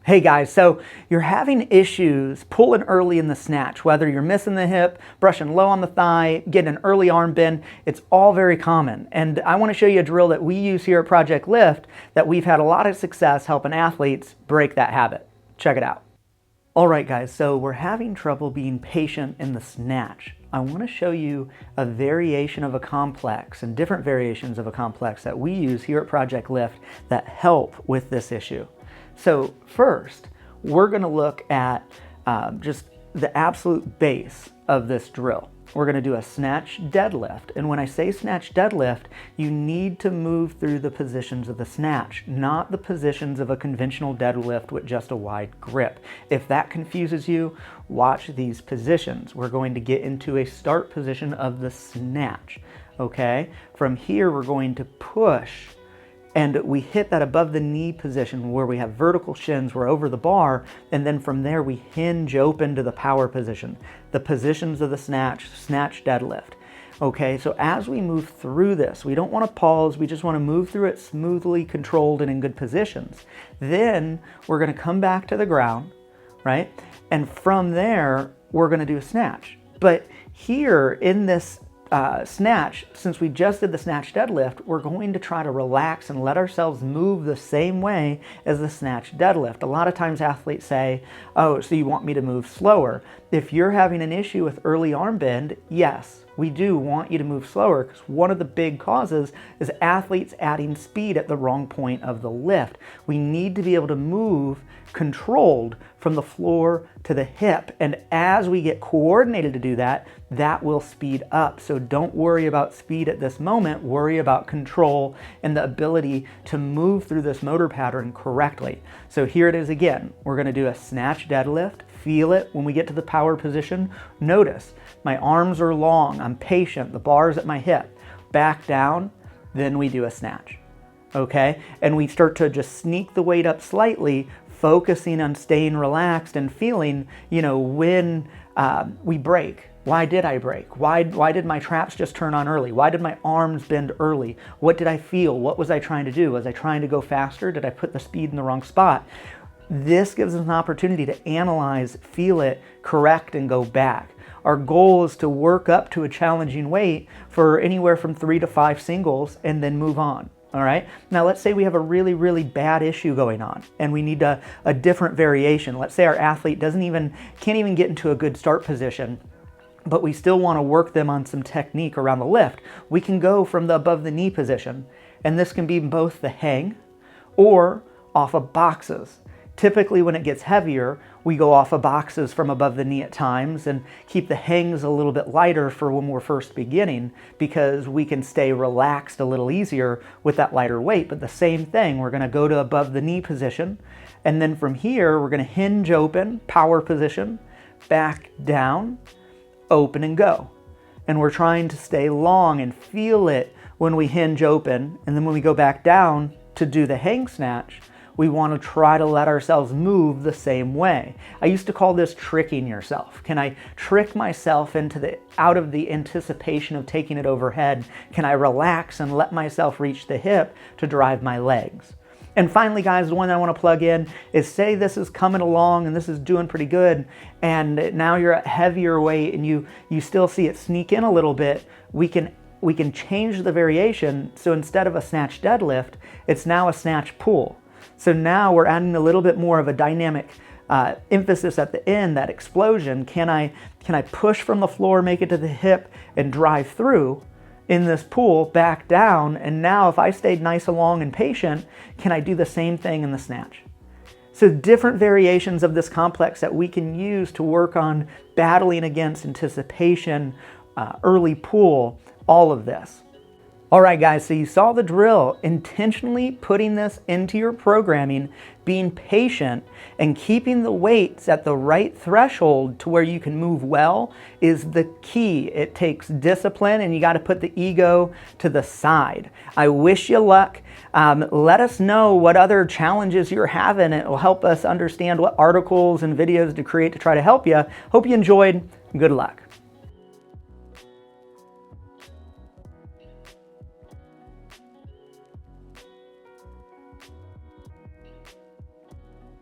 Hey guys, so you're having issues pulling early in the snatch, whether you're missing the hip, brushing low on the thigh, getting an early arm bend, it's all very common. And I want to show you a drill that we use here at Project Lift that we've had a lot of success helping athletes break that habit. Check it out. All right guys, so we're having trouble being patient in the snatch. I want to show you a variation of a complex and different variations of a complex that we use here at Project Lift that help with this issue. So first, we're going to look at just the absolute base of this drill. We're going to do a snatch deadlift. And when I say snatch deadlift, you need to move through the positions of the snatch, not the positions of a conventional deadlift with just a wide grip. If that confuses you, watch these positions. We're going to get into a start position of the snatch. Okay? From here, we're going to push. And we hit that above the knee position where we have vertical shins, we're over the bar, and then from there we hinge open to the power position. The positions of the snatch deadlift. Okay, so as we move through this, we don't want to pause, we just want to move through it smoothly, controlled, and in good positions. Then we're going to come back to the ground, right? And from there, we're going to do a snatch. But here in this snatch, since we just did the snatch deadlift, we're going to try to relax and let ourselves move the same way as the snatch deadlift. A lot of times athletes say, oh, so you want me to move slower. If you're having an issue with early arm bend, yes, we do want you to move slower, because one of the big causes is athletes adding speed at the wrong point of the lift. We need to be able to move controlled from the floor to the hip, and as we get coordinated to do that, that will speed up. So don't worry about speed at this moment, worry about control and the ability to move through this motor pattern correctly. So here it is again. We're going to do a snatch deadlift. Feel it when we get to the power position. Notice my arms are long, I'm patient, the bar's at my hip. Back down, then we do a snatch. Okay? And we start to just sneak the weight up slightly, focusing on staying relaxed and feeling, when we break. Why did I break? Why did my traps just turn on early? Why did my arms bend early? What did I feel? What was I trying to do? Was I trying to go faster? Did I put the speed in the wrong spot? This gives us an opportunity to analyze, feel it, correct, and go back. Our goal is to work up to a challenging weight for anywhere from 3 to 5 singles and then move on. All right. Now let's say we have a really, really bad issue going on and we need a different variation. Let's say our athlete can't even get into a good start position, but we still want to work them on some technique around the lift. We can go from the above the knee position, and this can be both the hang or off of boxes. Typically when it gets heavier, we go off of boxes from above the knee at times and keep the hangs a little bit lighter for when we're first beginning, because we can stay relaxed a little easier with that lighter weight. But the same thing, we're going to go to above the knee position, and then from here we're going to hinge open, power position, back down, open and go. And we're trying to stay long and feel it when we hinge open, and then when we go back down to do the hang snatch, we want to try to let ourselves move the same way. I used to call this tricking yourself. Can I trick myself out of the anticipation of taking it overhead? Can I relax and let myself reach the hip to drive my legs? And finally, guys, the one that I want to plug in is, say this is coming along and this is doing pretty good, and now you're at heavier weight and you still see it sneak in a little bit. We can change the variation. So instead of a snatch deadlift, it's now a snatch pull. So now we're adding a little bit more of a dynamic emphasis at the end, that explosion. Can I push from the floor, make it to the hip, and drive through in this pull, back down? And now if I stayed nice and long and patient, can I do the same thing in the snatch? So different variations of this complex that we can use to work on battling against anticipation, early pull, all of this. All right, guys, so you saw the drill. Intentionally putting this into your programming, being patient, and keeping the weights at the right threshold to where you can move well is the key. It takes discipline, and you got to put the ego to the side. I wish you luck. Let us know what other challenges you're having. It will help us understand what articles and videos to create to try to help you. Hope you enjoyed. Good luck.